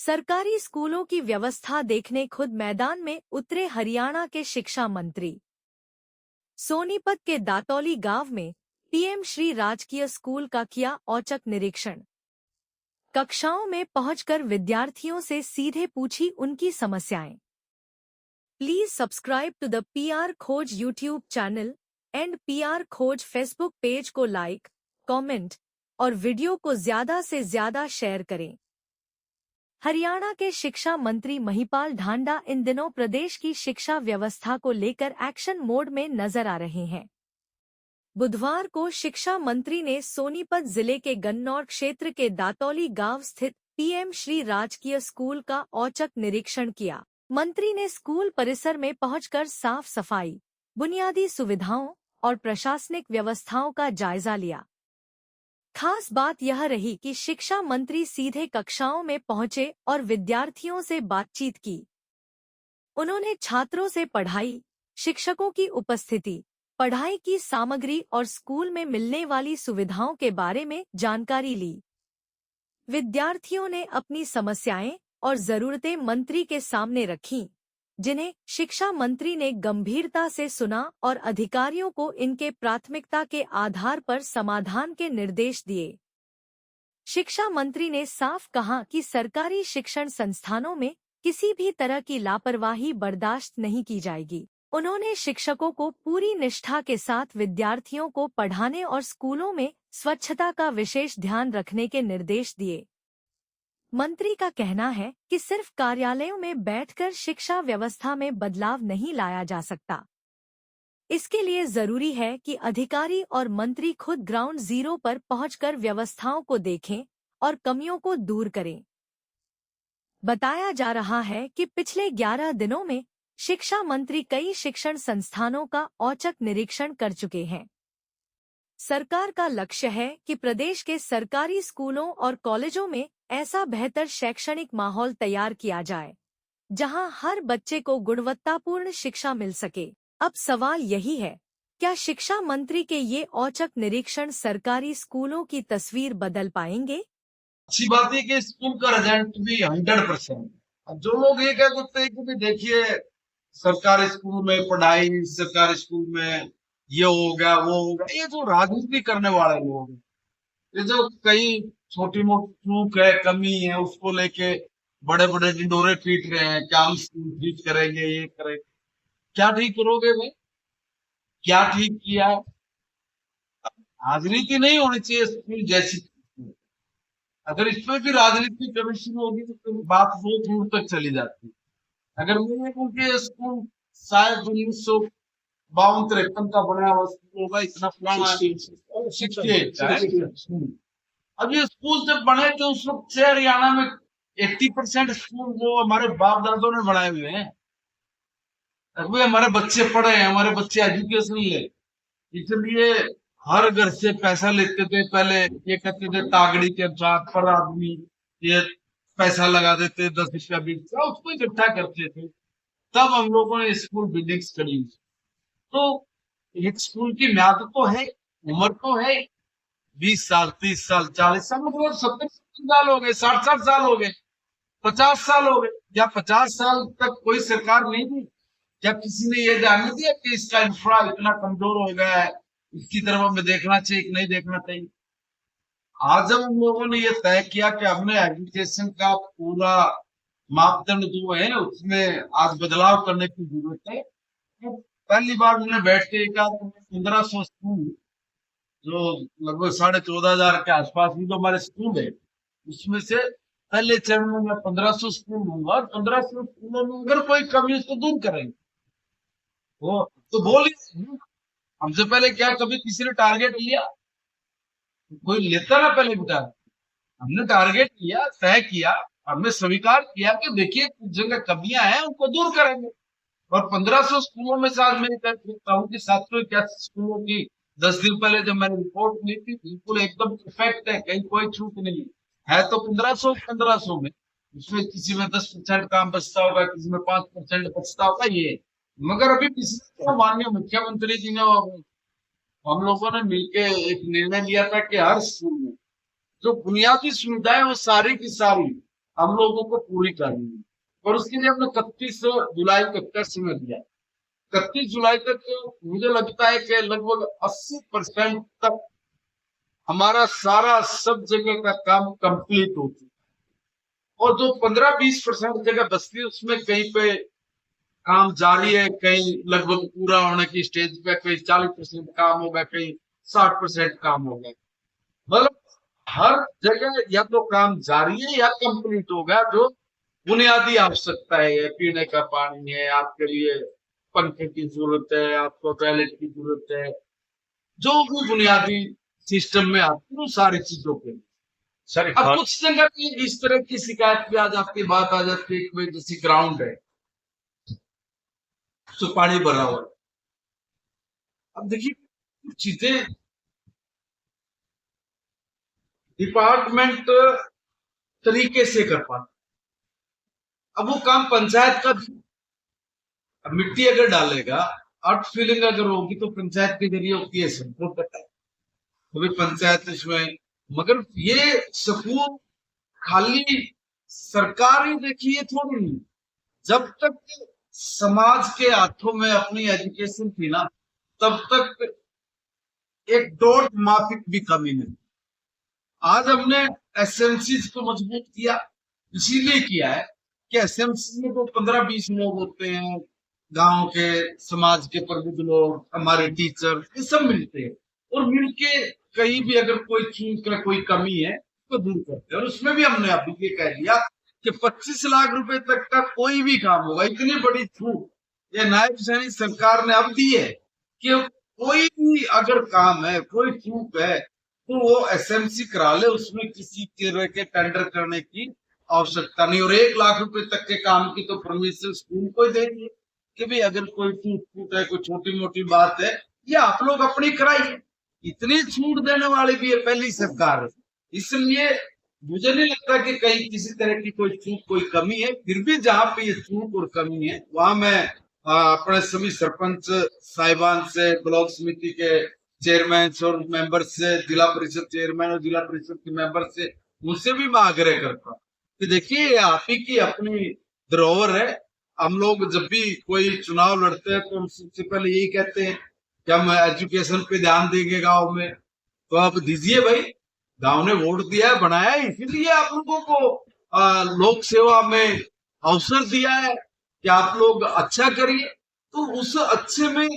सरकारी स्कूलों की व्यवस्था देखने खुद मैदान में उतरे हरियाणा के शिक्षा मंत्री। सोनीपत के दातौली गांव में पीएम श्री राजकीय स्कूल का किया औचक निरीक्षण। कक्षाओं में पहुंचकर विद्यार्थियों से सीधे पूछी उनकी समस्याएं। Please subscribe to the PR Khoj YouTube channel and PR Khoj Facebook page को लाइक, कमेंट और वीडियो को ज्यादा से ज्यादा शेयर करें। हरियाणा के शिक्षा मंत्री महिपाल ढांडा इन दिनों प्रदेश की शिक्षा व्यवस्था को लेकर एक्शन मोड में नजर आ रहे हैं। बुधवार को शिक्षा मंत्री ने सोनीपत जिले के गन्नौर क्षेत्र के दातौली गांव स्थित पीएम श्री राजकीय स्कूल का औचक निरीक्षण किया। मंत्री ने स्कूल परिसर में पहुंचकर साफ सफाई, बुनियादी सुविधाओं और प्रशासनिक व्यवस्थाओं का जायजा लिया। खास बात यह रही कि शिक्षा मंत्री सीधे कक्षाओं में पहुंचे और विद्यार्थियों से बातचीत की। उन्होंने छात्रों से पढ़ाई, शिक्षकों की उपस्थिति, पढ़ाई की सामग्री और स्कूल में मिलने वाली सुविधाओं के बारे में जानकारी ली। विद्यार्थियों ने अपनी समस्याएं और जरूरतें मंत्री के सामने रखीं, जिन्हें शिक्षा मंत्री ने गंभीरता से सुना और अधिकारियों को इनके प्राथमिकता के आधार पर समाधान के निर्देश दिए। शिक्षा मंत्री ने साफ कहा कि सरकारी शिक्षण संस्थानों में किसी भी तरह की लापरवाही बर्दाश्त नहीं की जाएगी। उन्होंने शिक्षकों को पूरी निष्ठा के साथ विद्यार्थियों को पढ़ाने और स्कूलों में स्वच्छता का विशेष ध्यान रखने के निर्देश दिए। मंत्री का कहना है कि सिर्फ कार्यालयों में बैठकर शिक्षा व्यवस्था में बदलाव नहीं लाया जा सकता। इसके लिए जरूरी है कि अधिकारी और मंत्री खुद ग्राउंड जीरो पर पहुंचकर व्यवस्थाओं को देखें और कमियों को दूर करें। बताया जा रहा है कि पिछले 11 दिनों में शिक्षा मंत्री कई शिक्षण संस्थानों का औचक निरीक्षण कर चुके हैं। सरकार का लक्ष्य है कि प्रदेश के सरकारी स्कूलों और कॉलेजों में ऐसा बेहतर शैक्षणिक माहौल तैयार किया जाए, जहां हर बच्चे को गुणवत्तापूर्ण शिक्षा मिल सके। अब सवाल यही है, क्या शिक्षा मंत्री के ये औचक निरीक्षण सरकारी स्कूलों की तस्वीर बदल पाएंगे? अच्छी बात है कि स्कूल का रिजल्ट भी 100%। अब जो लोग ये कह सकते हैं कि देखिए सरकारी स्कूल में पढ़ाई, सरकारी स्कूल में ये हो गया वो हो गया, ये जो राजनीति करने वाले लोग हैं, ये जो कई छोटी मोटी चूक है, कमी है, उसको लेके बड़े बड़े ढिंढोरे पीट रहे हैं। क्या हम स्कूल ठीक करेंगे, ये करेंगे। क्या ठीक करोगे भाई? क्या ठीक किया? राजनीति नहीं होनी चाहिए स्कूल जैसी। अगर इसमें भी राजनीति कभी शुरू होगी तो बात बहुत दूर तक चली जाती है। अगर मैं क्योंकि स्कूल शायद 1952-53 का बना हुआ स्कूल होगा, इतना पुराना 68। अब ये स्कूल जब बने तो उस वक्त से हरियाणा में 80% स्कूल जो हमारे बाप दादों ने बनाए हुए हैं, अभी हमारे बच्चे पढ़े हैं, हमारे बच्चे एजुकेशन ले, इसलिए हर घर से पैसा लेते थे। पहले ये कहते थे तागड़ी के अनुसार पर आदमी ये पैसा लगा देते, 10 रुपया 20 रुपया उसको इकट्ठा करते थे। तब हम लोगों ने स्कूल बिल्डिंग्स खड़ी। तो एक स्कूल की म्याद तो है, उम्र तो है 20 साल, 30 साल, 40 साल, मतलब 70 साल हो गए, 60 साल हो गए, 50 साल हो गए। क्या 50 साल तक कोई सरकार नहीं दी? क्या किसी ने ये ध्यान नहीं दिया कि इसका इंफ्रा इतना कमजोर हो गया है, इसकी तरफ हमें देखना चाहिए कि नहीं देखना चाहिए? आज जब हम लोगों ने ये तय किया कि हमने एजुकेशन का पूरा मापदंड जो है उसमें आज बदलाव करने की जरूरत है, तो पहली बार हमने बैठ के कहा 1500 स्कूल, जो लगभग 14,500 के आसपास ही तो हमारे स्कूल है, उसमें से पहले चरण में मैं 1500 स्कूल लूंगा और 1500 स्कूलों में अगर कोई कमी उसको दूर करेंगे। वो तो बोलिए, हमसे पहले क्या कभी किसी ने टारगेट लिया? कोई लेता ना पहले बेटा। हमने टारगेट लिया, तय किया, हमने स्वीकार किया कि देखिए कुछ जगह कमियां हैं, उनको दूर करेंगे। और 1500 स्कूलों में से आज मैं कह सकता हूँ कि 781 स्कूलों की 10 दिन पहले जब मैंने रिपोर्ट ली थी, बिल्कुल एकदम परफेक्ट है, कहीं कोई छूट नहीं है। तो 1500 में उसमें किसी में 10% काम बचता होगा, किसी में 5% बचता होगा, ये। मगर अभी पिछले माननीय मुख्यमंत्री जी ने, हम लोगों ने मिलके एक निर्णय लिया था कि हर स्कूल में जो बुनियादी सुविधाएं वो सारी की सारी हम लोगों को पूरी करनी है। और उसके लिए हमने 31 जुलाई तक का समय दिया। 31 जुलाई तक मुझे लगता है कि लगभग 80% तक हमारा सारा सब जगह का काम कंप्लीट हो चुका है। और जो 15-20% जगह बचती है उसमें कहीं पे काम जारी है, कहीं लगभग पूरा होने की स्टेज पे, कहीं 40% काम होगा, कहीं 60% काम होगा। मतलब हर जगह या तो काम जारी है या कंप्लीट होगा। जो बुनियादी आवश्यकता है, पीने का पानी है, आपके लिए पंखे की जरूरत है, आपको टॉयलेट की जरूरत है, जो भी बुनियादी सिस्टम में आती है वो सारी चीजों के लिए। सर अब कुछ जगह पे इस तरह की शिकायत पे आ जाती है, बात आ जाती है कि जैसे ग्राउंड है तो पानी भरा हुआ है। अब देखिए कुछ चीजें डिपार्टमेंट तरीके से कर पाते, अब वो काम पंचायत का भी। अब मिट्टी अगर डालेगा, अर्थ फिलिंग अगर होगी तो पंचायत के जरिए होती है, सबको पता है, तो भी पंचायत इसमें। मगर ये सबूत खाली सरकार ही देखी है थोड़ी नहीं। जब तक समाज के हाथों में अपनी एजुकेशन थी ना, तब तक एक डॉट माफिक भी कमी नहीं। आज हमने एसएमसी को मजबूत किया, इसीलिए किया है कि एसएमसी में तो 15-20 लोग होते हैं, गांव के, समाज के प्रबुद्ध लोग, हमारे टीचर, ये सब मिलते हैं और मिलके कहीं भी अगर कोई चीज का कोई कमी है तो दूर करते हैं। और उसमें भी हमने अभी ये कह दिया कि 25 लाख रुपए तक का कोई भी काम होगा, इतनी बड़ी छूट ये नायब सैनिक सरकार ने अब दी है कि कोई भी अगर काम है, कोई चूक है, तो वो एसएमसी करा ले, उसमें किसी तरह के टेंडर करने की आवश्यकता नहीं। और 1 लाख रुपए तक के काम की तो परमिशन स्कूल को ही देती कि भाई अगर कोई छूट है, कोई छोटी मोटी बात है, ये आप लोग अपनी कराइए। इतनी छूट देने वाली भी है पहली सरकार है। इसलिए मुझे नहीं लगता कि कहीं किसी तरह की कोई चूक, कोई कमी है। फिर भी जहां पे ये चूक और कमी है वहां मैं अपने सभी सरपंच साहिबान से, ब्लॉक समिति के चेयरमैन और मेंबर से, जिला परिषद चेयरमैन और जिला परिषद के मेंबर से, उनसे भी मैं आग्रह करता हूँ कि देखिए आप ही की अपनी धरोहर है। हम लोग जब भी कोई चुनाव लड़ते हैं तो हम सबसे पहले यही कहते हैं कि हम एजुकेशन पे ध्यान देंगे गांव में, तो आप दीजिए भाई। गांव ने वोट दिया है, बनाया है, इसीलिए आप लोगों को लोक सेवा में अवसर दिया है कि आप लोग अच्छा करिए। तो उस अच्छे में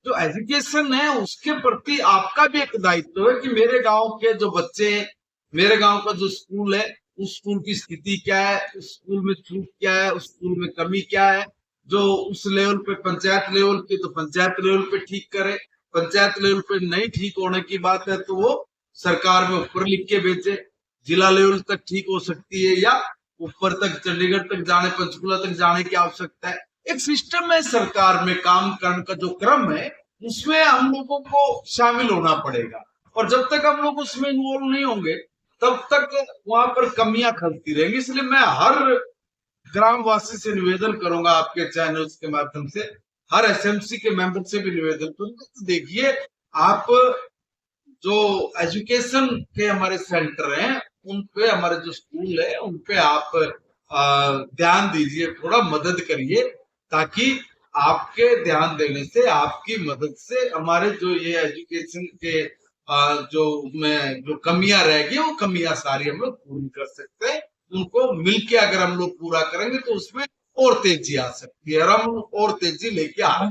जो एजुकेशन है उसके प्रति आपका भी एक दायित्व है कि मेरे गांव के जो बच्चे हैं, मेरे गांव का जो स्कूल है, उस स्कूल की स्थिति क्या है, उस स्कूल में छूट क्या है, उस स्कूल में कमी क्या है। जो उस लेवल पे पंचायत लेवल पे, तो पंचायत लेवल पे ठीक करे। पंचायत लेवल पे नहीं ठीक होने की बात है तो वो सरकार में ऊपर लिख के भेजे। जिला लेवल तक ठीक हो सकती है या ऊपर तक चंडीगढ़ तक जाने, पंचकुला तक जाने की आवश्यकता है। एक सिस्टम है सरकार में काम करने का जो क्रम है, उसमें हम लोगों को शामिल होना पड़ेगा। और जब तक हम लोग उसमें इन्वॉल्व नहीं होंगे तब तक वहां पर कमियां खलती रहेंगी। इसलिए मैं हर ग्रामवासी से निवेदन करूंगा, आपके चैनल्स के माध्यम से, हर एसएमसी के मेंबर से भी निवेदन करूंगा। तो देखिए आप जो एजुकेशन के हमारे सेंटर हैं, उन पे, हमारे जो स्कूल है उन पे आप ध्यान दीजिए, थोड़ा मदद करिए, ताकि आपके ध्यान देने से, आपकी मदद से हमारे जो ये एजुकेशन के जो कमियां रहेगी वो कमियां सारी हम लोग पूरी कर सकते हैं। उनको मिलके अगर हम लोग पूरा करेंगे तो उसमें और तेजी आ सकती है और हम और तेजी लेके आ